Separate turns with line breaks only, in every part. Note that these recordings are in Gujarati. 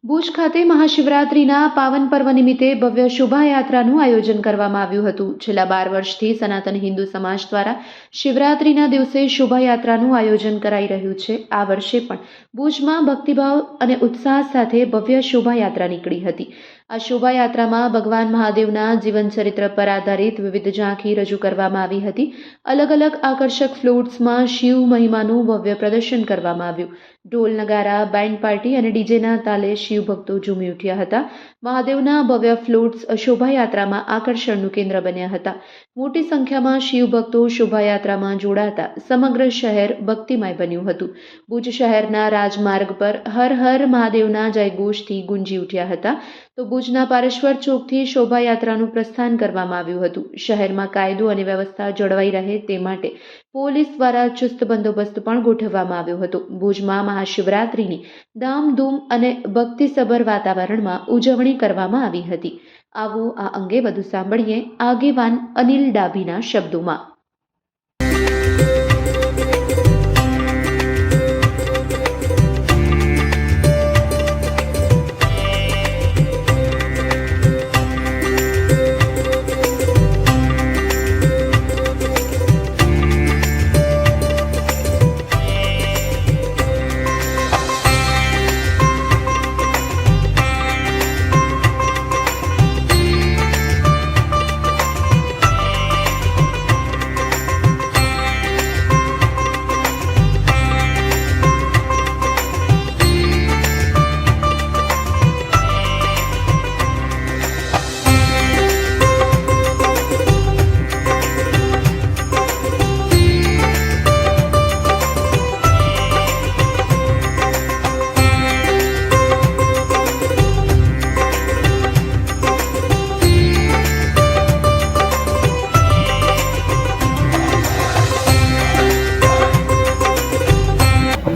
ભુજ ખાતે મહાશિવરાત્રિના પાવન પર્વ નિમિત્તે ભવ્ય શોભાયાત્રાનું આયોજન કરવામાં આવ્યું હતું। છેલ્લા 12 વર્ષથી સનાતન હિન્દુ સમાજ દ્વારા શિવરાત્રિના દિવસે શોભાયાત્રાનું આયોજન કરાઈ રહ્યું છે। આ વર્ષે પણ ભુજમાં ભક્તિભાવ અને ઉત્સાહ સાથે ભવ્ય શોભાયાત્રા નીકળી હતી। આ શોભાયાત્રામાં ભગવાન મહાદેવના જીવન ચરિત્ર પર આધારિત વિવિધ ઝાંખી રજૂ કરવામાં આવી હતી। અલગ અલગ આકર્ષક ફ્લોટ્સમાં શિવ મહિમાનું ભવ્ય પ્રદર્શન કરવામાં આવ્યું। ઢોલ નગારા, બેન્ડ પાર્ટી અને ડીજેના તાલે શિવ ભક્તો ઝૂમી ઉઠ્યા હતા। મહાદેવના ભવ્ય ફ્લોટ્સ શોભાયાત્રામાં આકર્ષણનું કેન્દ્ર બન્યા હતા। મોટી સંખ્યામાં શિવ ભક્તો શોભાયાત્રામાં જોડાતા સમગ્ર શહેર ભક્તિમય બન્યું હતું। ભુજ શહેરના રાજમાર્ગ પર હર હર મહાદેવના જયઘોષથી ગુંજી ઉઠ્યા હતા। તો ભુજના પારેશ્વર ચોકથી શોભાયાત્રાનું પ્રસ્થાન કરવામાં આવ્યું હતું। શહેરમાં કાયદો અને વ્યવસ્થા જળવાઈ રહે તે માટે પોલીસ દ્વારા ચુસ્ત બંદોબસ્ત પણ ગોઠવવામાં આવ્યો હતો। ભુજમાં મહાશિવરાત્રિની ધામધૂમ અને ભક્તિસભર વાતાવરણમાં ઉજવણી કરવામાં આવી હતી। આવો આ અંગે વધુ સાંભળીએ આગેવાન અનિલ ડાભીના શબ્દોમાં।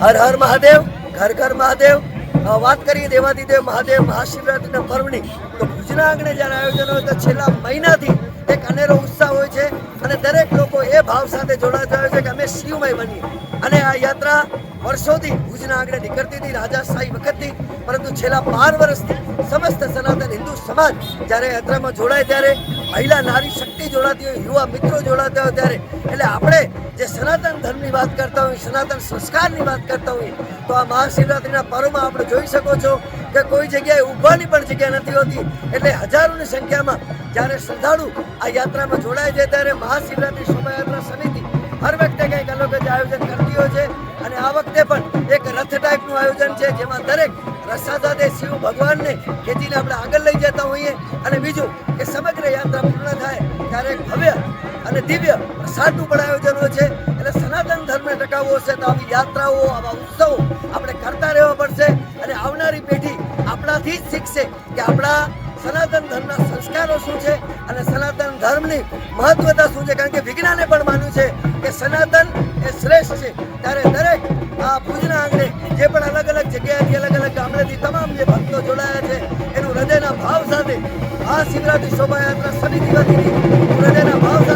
हर हर महादेव, घर घर महादेव। बात करिए देवादिदेव महादेव महाशिवरात्रिના પર્વની તો ભુજના આંગણે જ્યારે આયોજન હોય તો છેલ્લા મહિનાથી એક અનેરો ઉત્સાહ હોય છે અને દરેક લોકો એ ભાવ સાથે જોડાતા હોય છે કે અમે શિવમય બનીએ। અને આ યાત્રા વર્ષોથી ભુજના આંગણે નીકળતી હતી રાજાશાહી વખતથી, પરંતુ છેલ્લા 12 વર્ષથી સમસ્ત સનાતન હિન્દુ સમાજ જ્યારે યાત્રામાં જોડાય ત્યારે મહિલા નારી શક્તિ જોડાતી હોય, યુવા મિત્રો જોડાતા હોય ત્યારે એટલે આપણે જે સનાતન ધર્મની વાત કરતા હોય, સનાતન સંસ્કારની વાત કરતા હોઈએ તો આ મહાશિવરાત્રિના પર્વમાં આપણે જોઈ શકો છો કે કોઈ જગ્યાએ ઊભાની પણ જગ્યા નથી હોતી। એટલે હજારોની સંખ્યામાં જ્યારે શ્રદ્ધાળુ આ યાત્રામાં જોડાય છે ત્યારે મહાશિવરાત્રિ શોભાયાત્રા સમિતિ હર વખતે કંઈક અલગ જ આયોજન કરતી હોય છે। અને આ વખતે પણ એક રથ ટાઈપનું આયોજન છે જેમાં દરેક રસ્તા સાથે શિવ ભગવાનને ખેંચીને આપણે આગળ લઈ જતા હોઈએ। અને બીજું કે સમગ્ર યાત્રા પૂર્ણ થાય ત્યારે એક ભવ્ય અને દિવ્ય પ્રસાદનું પણ આયોજન હોય છે। એટલે સનાતન ધર્મને ટકાવવો હશે તો આવી યાત્રાઓ, આવા ઉત્સવો આપણે કરતા રહેવા પડશે અને આવનારી પેઢી આપણાથી જ શીખશે કે આપણા સનાતન ધર્મના સંસ્કારો શું છે અને સનાતન ધર્મની મહત્વતા શું છે। કારણ કે વિજ્ઞાને પણ માન્યું છે કે સનાતન એ શ્રેષ્ઠ છે। ત્યારે દરેક આ ભુજના આંગણે જે પણ અલગ અલગ જગ્યાએથી, અલગ અલગ ગામડેથી તમામ જે ભક્તો જોડાયા છે એનું હૃદયના ભાવ સાથે આ શિવરાત્રિ શોભાયાત્રા સમિતિ વતીથી હૃદયના ભાવ